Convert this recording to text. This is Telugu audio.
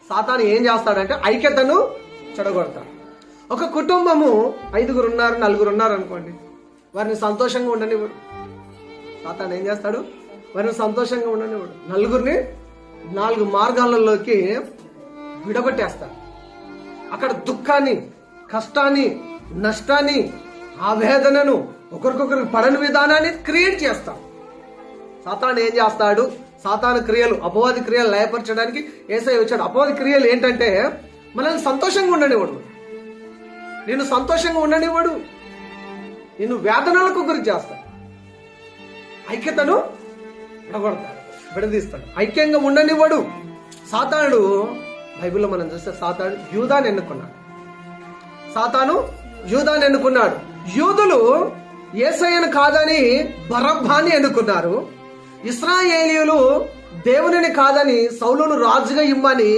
సాతాను ఏం చేస్తాడంటే ఐక్యతను చెడగొడతాడు. ఒక కుటుంబము 5 ఉన్నారు, 4 ఉన్నారు అనుకోండి, వారిని సంతోషంగా ఉండనివ్వడు. సాతాను ఏం చేస్తాడు? వారిని సంతోషంగా ఉండనివ్వడు. నలుగురిని 4 మార్గాలలోకి విడగొట్టేస్తాడు. అక్కడ దుఃఖాన్ని, కష్టాన్ని, నష్టాన్ని, ఆవేదనను, ఒకరికొకరికి పడని విధానాన్ని క్రియేట్ చేస్తాడు. సాతాను ఏం చేస్తాడు? సాతాను క్రియలు, అపవాది క్రియలు లయపరచడానికి యేసయ్య వచ్చాడు. అపవాది క్రియలు ఏంటంటే మనల్ని సంతోషంగా ఉండనివ్వడు, నేను సంతోషంగా ఉండనివ్వడు, నేను వేదనలకు గురి చేస్తాడు, ఐక్యతను విడగొడతాడు, విడదీస్తాడు, ఐక్యంగా ఉండనివ్వడు. సాతానుడు బైబిల్లో మనం చూస్తే సాతాను యూదాను ఎన్నుకున్నాడు. యూదులు యేసయ్యను కాదని బరబ్బాని ఎన్నుకున్నారు. ఇశ్రాయేలీయులు దేవునిని కాదని సౌలును రాజుగా ఇమ్మని